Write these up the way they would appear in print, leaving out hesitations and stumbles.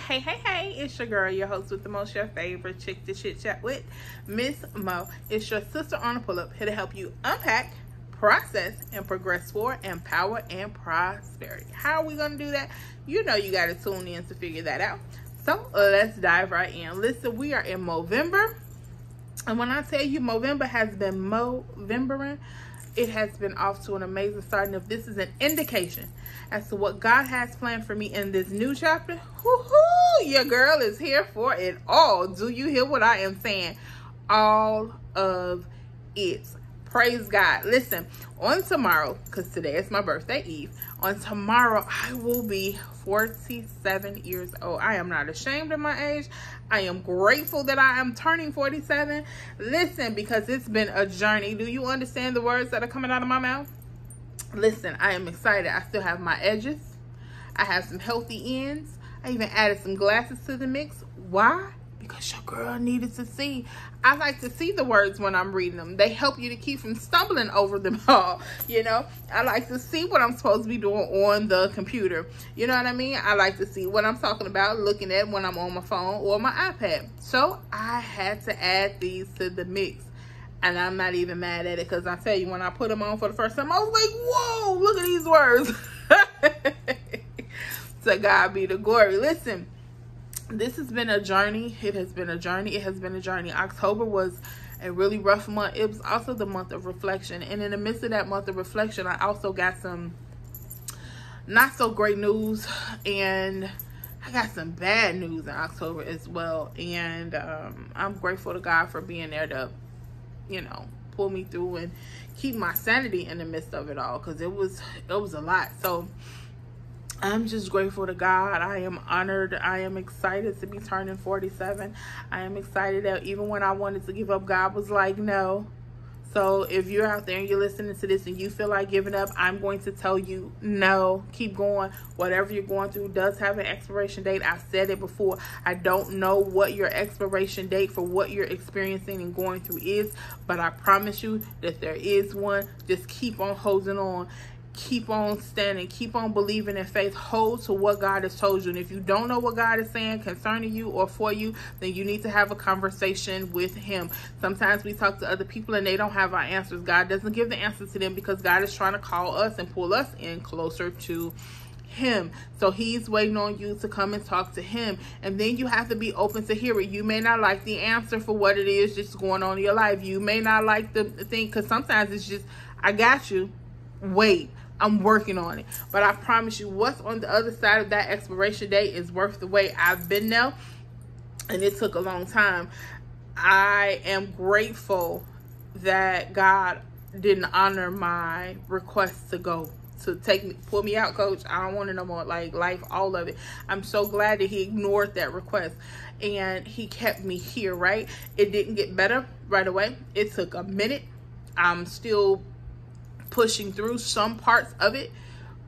Hey, it's your girl, your host with the most, your favorite chick to chit chat with, Miss Mo. It's your sister on a pull-up, here to help you unpack, process, and progress forward in power and prosperity. How are we going to do that? You know you got to tune in to figure that out. So let's dive right in. Listen, we are in Movember. And when I tell you Movember has been Movembering, it has been off to an amazing start. And if this is an indication as to what God has planned for me in this new chapter, your girl is here for it all. Do you hear what I am saying? All of it. Praise God. Listen, on tomorrow, because today is my birthday eve, on tomorrow I will be 47 years old. I am not ashamed of my age. I am grateful that I am turning 47. Listen, because it's been a journey. Do you understand the words that are coming out of my mouth? Listen, I am excited. I still have my edges. I have some healthy ends. I even added some glasses to the mix. Why? Because your girl needed to see. I like to see the words when I'm reading them. They help you to keep from stumbling over them all. You know, I like to see what I'm supposed to be doing on the computer. You know what I mean? I like to see what I'm talking about, looking at when I'm on my phone or my iPad. So I had to add these to the mix. And I'm not even mad at it, because I tell you, when I put them on for the first time, I was like, whoa, look at these words. To God be the glory. Listen. This has been a journey. It has been a journey. It has been a journey. October was a really rough month. It was also the month of reflection. And in the midst of that month of reflection, I also got some not so great news. And I got some bad news in October as well. And I'm grateful to God for being there to, you know, pull me through and keep my sanity in the midst of it all. Because it was a lot. So I'm just grateful to God. I am honored. I am excited to be turning 47. I am excited that even when I wanted to give up, God was like, no. So if you're out there and you're listening to this and you feel like giving up, I'm going to tell you, no, keep going. Whatever you're going through does have an expiration date. I've said it before. I don't know what your expiration date for what you're experiencing and going through is, but I promise you that there is one. Just keep on holding on. Keep on standing, keep on believing in faith, hold to what God has told you. And if you don't know what God is saying concerning you or for you, then you need to have a conversation with him. Sometimes we talk to other people and they don't have our answers. God doesn't give the answer to them because God is trying to call us and pull us in closer to him. So he's waiting on you to come and talk to him, and then you have to be open to hear it. You may not like the answer for what it is just going on in your life. You may not like the thing, because sometimes it's just, I got you, wait, I'm working on it. But I promise you, what's on the other side of that expiration date is worth the wait. I've been there, and it took a long time. I am grateful that God didn't honor my request to go, to take me, pull me out, coach. I don't want it no more. Like, life, all of it. I'm so glad that he ignored that request, and he kept me here, right? It didn't get better right away. It took a minute. I'm still pushing through some parts of it,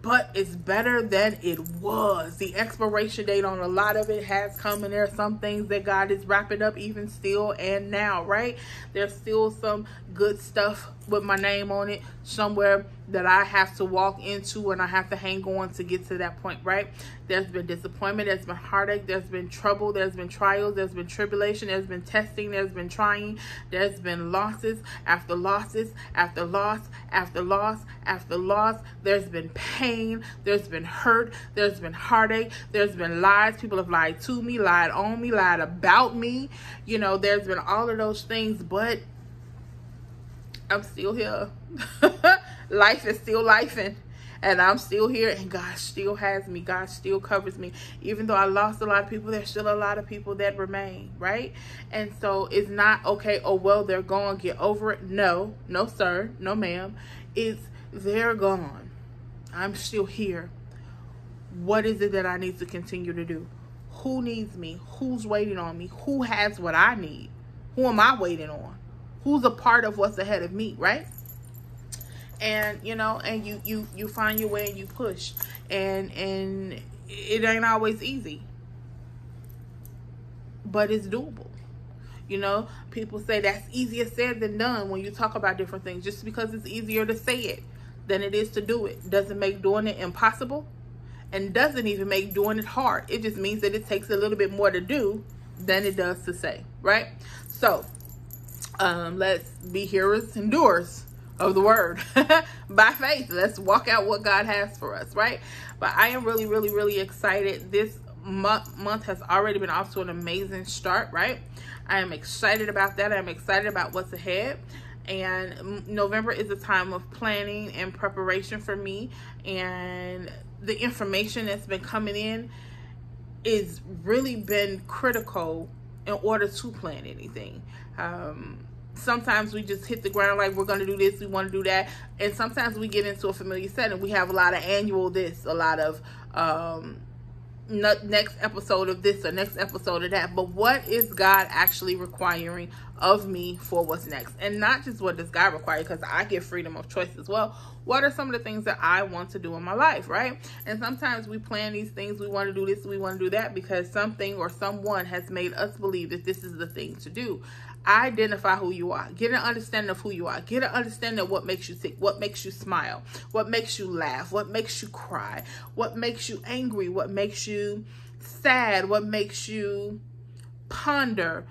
but it's better than it was. The expiration date on a lot of it has come, and there are some things that God is wrapping up even still and now, right? There's still some good stuff with my name on it somewhere that I have to walk into, and I have to hang on to get to that point, right? There's been disappointment, there's been heartache, there's been trouble, there's been trials, there's been tribulation, there's been testing, there's been trying, there's been losses after losses after loss after loss after loss. There's been pain, there's been hurt, there's been heartache, there's been lies. People have lied to me, lied on me, lied about me. You know, there's been all of those things, but I'm still here. Life is still lifing, and I'm still here, and God still has me. God still covers me. Even though I lost a lot of people, there's still a lot of people that remain, right? And so it's not, okay, oh, well, they're gone, get over it. No, no, sir, no, ma'am. It's, they're gone. I'm still here. What is it that I need to continue to do? Who needs me? Who's waiting on me? Who has what I need? Who am I waiting on? Who's a part of what's ahead of me, right? And, you know, and you find your way and you push. And it ain't always easy, but it's doable. You know, people say that's easier said than done when you talk about different things. Just because it's easier to say it than it is to do it doesn't make doing it impossible. and doesn't even make doing it hard. It just means that it takes a little bit more to do than it does to say, right? So let's be hearers and doers of the word by faith. Let's walk out what God has for us, right? But I am really, really, really excited. This month has already been off to an amazing start, right? I am excited about that. I'm excited about what's ahead. And November is a time of planning and preparation for me. And the information that's been coming in is really been critical in order to plan anything. Sometimes we just hit the ground like we're going to do this, we want to do that. And sometimes we get into a familiar setting. We have a lot of annual this, a lot of next episode of this or next episode of that. But what is God actually requiring of me for what's next? And not just what does God require, because I get freedom of choice as well. What are some of the things that I want to do in my life, right? And sometimes we plan these things, we want to do this, we want to do that, because something or someone has made us believe that this is the thing to do. Identify who you are. Get an understanding of who you are. Get an understanding of what makes you tick, what makes you smile, what makes you laugh, what makes you cry, what makes you angry, what makes you sad, what makes you ponder,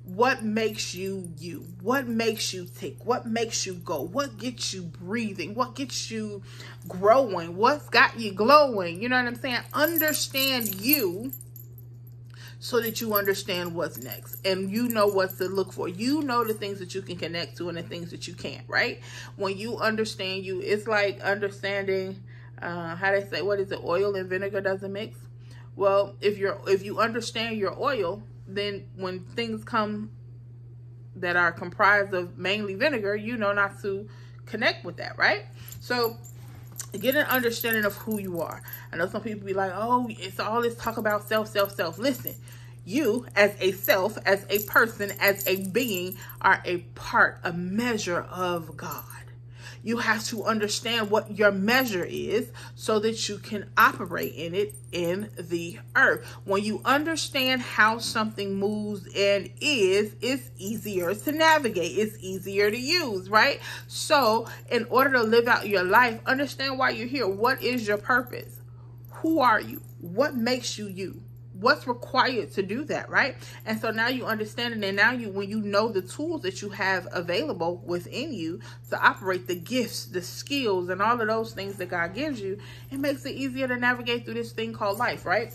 what makes you you, what makes you tick, what makes you go, what gets you breathing, what gets you growing, what's got you glowing. You know what I'm saying? Understand you, so that you understand what's next and you know what to look for. You know the things that you can connect to and the things that you can't, right? When you understand you, it's like understanding, how they say, what is it? Oil and vinegar doesn't mix. Well, if you understand your oil, then when things come that are comprised of mainly vinegar, you know not to connect with that, right? So get an understanding of who you are. I know some people be like, oh, it's all this talk about self. Listen, you as a self, as a person, as a being are a part, a measure of God. You have to understand what your measure is so that you can operate in it in the earth. When you understand how something moves and is, it's easier to navigate. It's easier to use, right? So in order to live out your life, understand why you're here. What is your purpose? Who are you? What makes you you? What's required to do that, right? And so now you understand it, and now when you know the tools that you have available within you to operate, the gifts, the skills, and all of those things that God gives you, it makes it easier to navigate through this thing called life, right?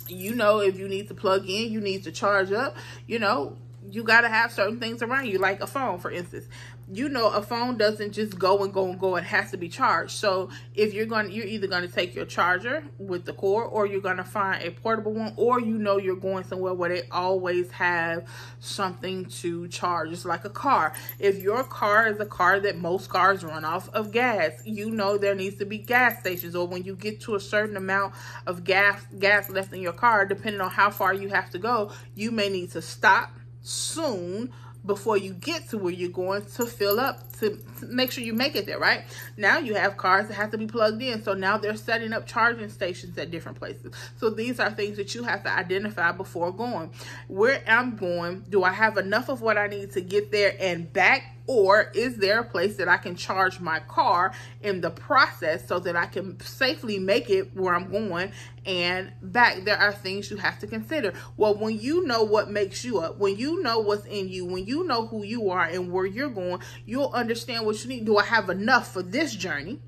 You know, if you need to plug in, you need to charge up, you know, you got to have certain things around you, like a phone, for instance. You know, a phone doesn't just go and go and go. It has to be charged. So if you're either going to take your charger with the cord, or you're going to find a portable one, or you know you're going somewhere where they always have something to charge. It's like a car. If your car is a car that most cars run off of gas, you know there needs to be gas stations. Or when you get to a certain amount of gas left in your car, depending on how far you have to go, you may need to stop soon before you get to where you're going to fill up, to make sure you make it there, right? Now you have cars that have to be plugged in. So now they're setting up charging stations at different places. So these are things that you have to identify before going. Where I'm going, do I have enough of what I need to get there and back? Or is there a place that I can charge my car in the process so that I can safely make it where I'm going and back? There are things you have to consider. Well, when you know what makes you up, when you know what's in you, when you know who you are and where you're going, you'll understand what you need. Do I have enough for this journey?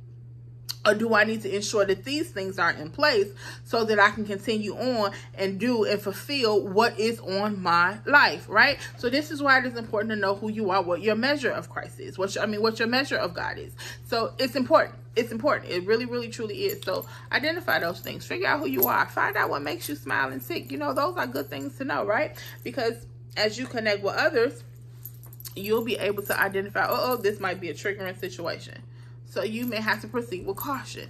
Or do I need to ensure that these things are in place so that I can continue on and do and fulfill what is on my life, right? So this is why it is important to know who you are, what your measure of Christ is, what your measure of God is. So it's important. It's important. It really, really, truly is. So identify those things. Figure out who you are. Find out what makes you smile and tick. You know, those are good things to know, right? Because as you connect with others, you'll be able to identify, oh, this might be a triggering situation. So you may have to proceed with caution.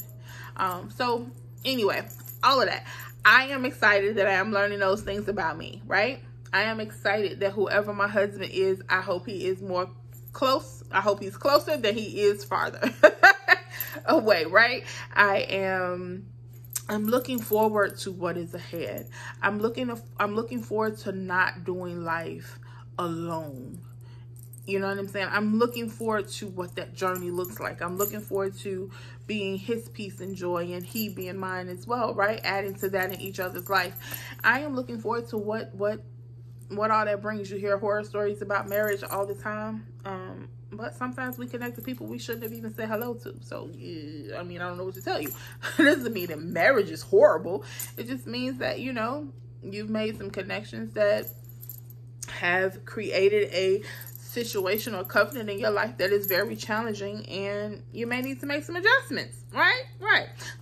So anyway, all of that. I am excited that I am learning those things about me, right? I am excited that whoever my husband is, I hope he is more close. I hope he's closer than he is farther away, right? I'm looking forward to what is ahead. I'm looking forward to not doing life alone. You know what I'm saying? I'm looking forward to what that journey looks like. I'm looking forward to being his peace and joy, and he being mine as well, right? Adding to that in each other's life. I am looking forward to what all that brings. You hear horror stories about marriage all the time. But sometimes we connect to people we shouldn't have even said hello to. So, yeah, I mean, I don't know what to tell you. It doesn't mean that marriage is horrible. It just means that, you know, you've made some connections that have created a situation or covenant in your life that is very challenging, and you may need to make some adjustments, right?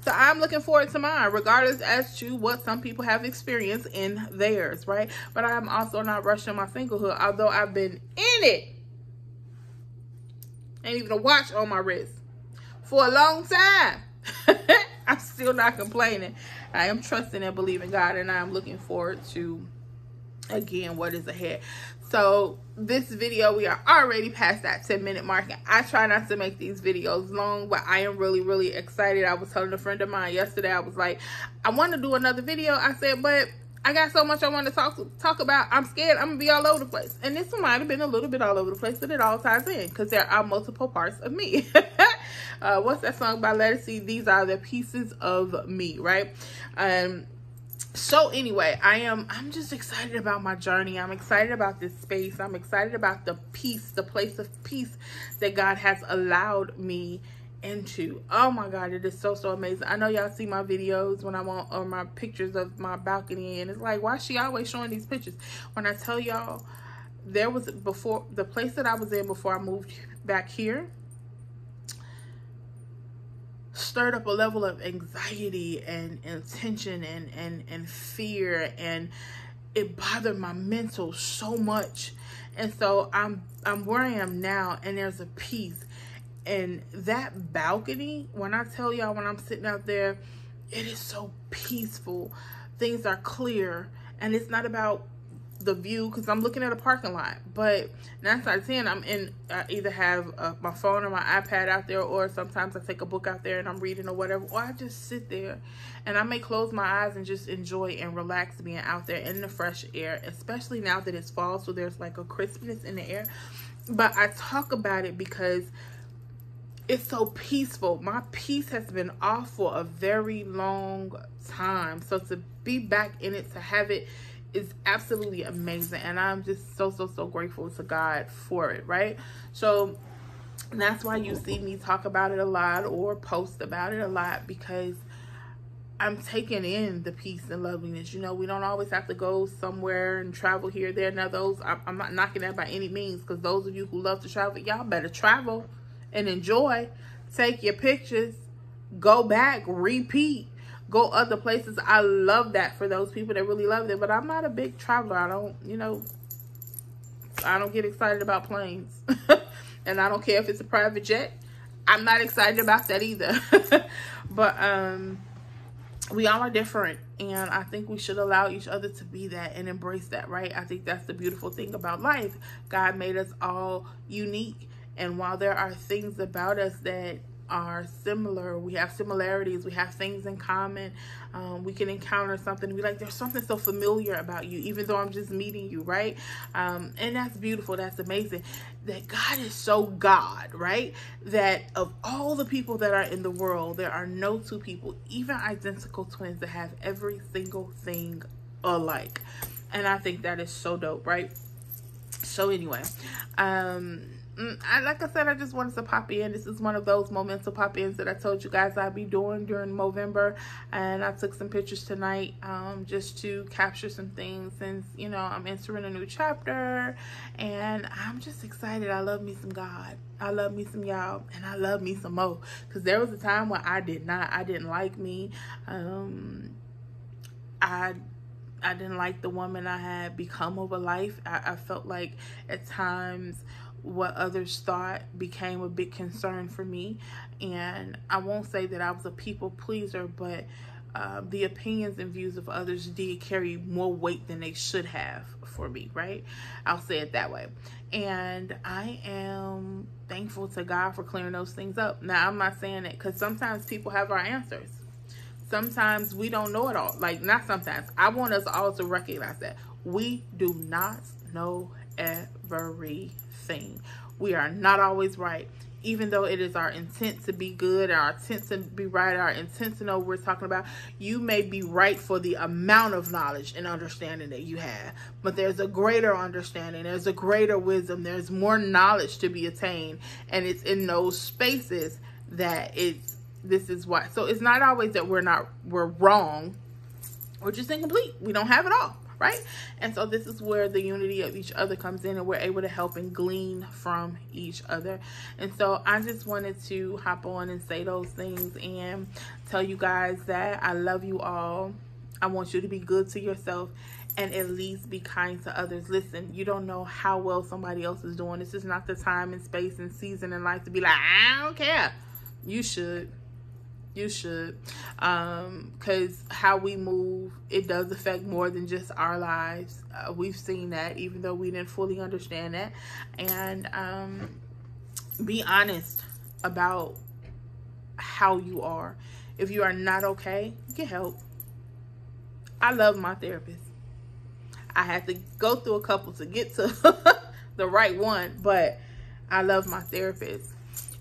So I'm looking forward to mine, regardless as to what some people have experienced in theirs, right? But I'm also not rushing my singlehood, although I've been in it, ain't even a watch on my wrist, for a long time. I'm still not complaining. I am trusting and believing God, and I'm looking forward to, again, what is ahead. So this video, we are already past that 10-minute mark. I try not to make these videos long, but I am really excited. I was telling a friend of mine yesterday, I was like, I want to do another video. I said, but I got so much I want to talk about. I'm scared I'm gonna be all over the place. And this one might have been a little bit all over the place, but it all ties in because there are multiple parts of me. What's that song by Lettucey? These are the pieces of me, right? So anyway, I'm just excited about my journey. I'm excited about this space. I'm excited about the peace, the place of peace that God has allowed me into. Oh my God, it is so amazing. I know y'all see my videos when I'm on, or my pictures of my balcony, and it's like, why is she always showing these pictures? When I tell y'all, there was, before, the place that I was in before I moved back here stirred up a level of anxiety and tension and fear, and it bothered my mental so much. And so I'm where I am now, and there's a peace. And that balcony, when I tell y'all, when I'm sitting out there, it is so peaceful. Things are clear, and it's not about the view, because I'm looking at a parking lot. But 9 out of 10, I either have my phone or my iPad out there, or sometimes I take a book out there and I'm reading or whatever, or I just sit there and I may close my eyes and just enjoy and relax being out there in the fresh air, especially now that it's fall, so there's like a crispness in the air. But I talk about it because it's so peaceful. My peace has been off for a very long time, so to be back in it, to have it, is absolutely amazing. And I'm just so grateful to God for it, right? So that's why you see me talk about it a lot or post about it a lot, because I'm taking in the peace and loveliness. You know, we don't always have to go somewhere and travel here, there. Now those, I'm not knocking that by any means, because those of you who love to travel, y'all better travel and enjoy. Take your pictures, go back, repeat, go other places. I love that for those people that really love it. But I'm not a big traveler. I don't, you know, I don't get excited about planes. And I don't care if it's a private jet. I'm not excited about that either. But we all are different, and I think we should allow each other to be that and embrace that, right? I think that's the beautiful thing about life. God made us all unique, and while there are things about us that are similar, we have similarities, we have things in common, we can encounter something, we like, there's something so familiar about you, even though I'm just meeting you, right? And that's beautiful, that's amazing, that God is so God, right? That of all the people that are in the world, there are no two people, even identical twins, that have every single thing alike. And I think that is so dope, right? So anyway, like I said, I just wanted to pop in. This is one of those momental pop-ins that I told you guys I'd be doing during Movember, and I took some pictures tonight just to capture some things, since, you know, I'm entering a new chapter, and I'm just excited. I love me some God, I love me some y'all, and I love me some Mo, because there was a time when I didn't like me. I didn't like the woman I had become over life. I felt like at times what others thought became a big concern for me. And I won't say that I was a people pleaser, but the opinions and views of others did carry more weight than they should have for me, right? I'll say it that way. And I am thankful to God for clearing those things up. Now, I'm not saying that, because sometimes people have our answers. Sometimes we don't know it all. Like, not sometimes. I want us all to recognize that we do not know everything. thing. We are not always right. Even though it is our intent to be good, our intent to be right, our intent to know what we're talking about, you may be right for the amount of knowledge and understanding that you have. But there's a greater understanding, there's a greater wisdom, there's more knowledge to be attained. And it's in those spaces that this is why. So it's not always that we're wrong. We're just incomplete. We don't have it all. Right? And so this is where the unity of each other comes in, and we're able to help and glean from each other. And so I just wanted to hop on and say those things and tell you guys that I love you all. I want you to be good to yourself and at least be kind to others. Listen, you don't know how well somebody else is doing. This is not the time and space and season in life to be like, I don't care. You should. You should, because how we move, it does affect more than just our lives. We've seen that, even though we didn't fully understand that. And be honest about how you are. If you are not okay, get help. I love my therapist. I had to go through a couple to get to the right one, but I love my therapist.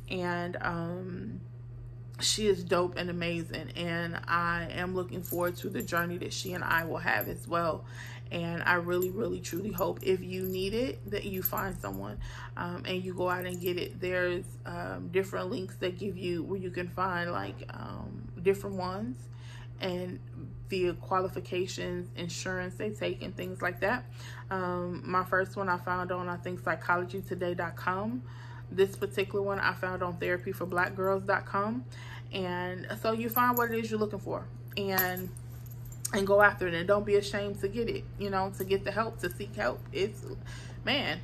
And she is dope and amazing, and I am looking forward to the journey that she and I will have as well. And I really, really, truly hope if you need it, that you find someone and you go out and get it. There's different links that give you where you can find like different ones and the qualifications, insurance they take, and things like that. My first one I found on, I think, psychologytoday.com. This particular one I found on therapyforblackgirls.com. And so you find what it is you're looking for and go after it. And don't be ashamed to get it, you know, to get the help, to seek help. It's, man,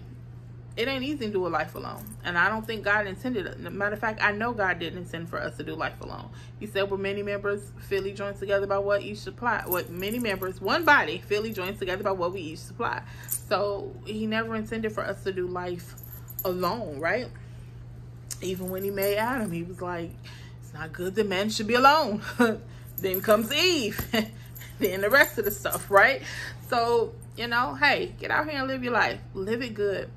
it ain't easy to do a life alone. And I don't think God intended it. Matter of fact, I know God didn't intend for us to do life alone. He said, we're many members, fitly joined together by what each supply. What many members, one body, fitly joined together by what we each supply. So he never intended for us to do life alone, right? Even when he made Adam, he was like, it's not good that man should be alone. Then comes Eve. Then the rest of the stuff, right? So, you know, hey, get out here and live your life. Live it good.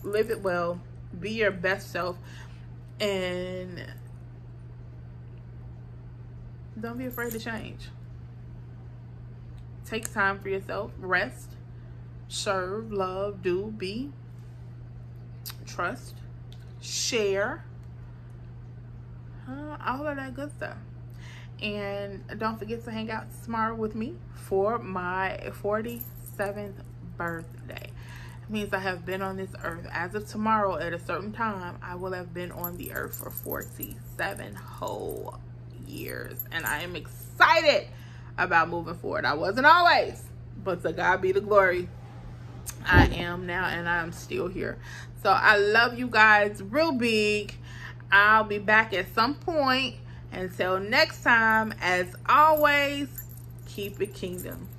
Live it well. Be your best self. And don't be afraid to change. Take time for yourself. Rest. Serve. Love. Do. Be. Trust. Share. All of that good stuff. And don't forget to hang out tomorrow with me for my 47th birthday. It means I have been on this earth. As of tomorrow at a certain time, I will have been on the earth for 47 whole years. And I am excited about moving forward. I wasn't always, but to God be the glory. I am now, and I am still here. So I love you guys real big. I'll be back at some point. Until next time, as always, keep it kingdom.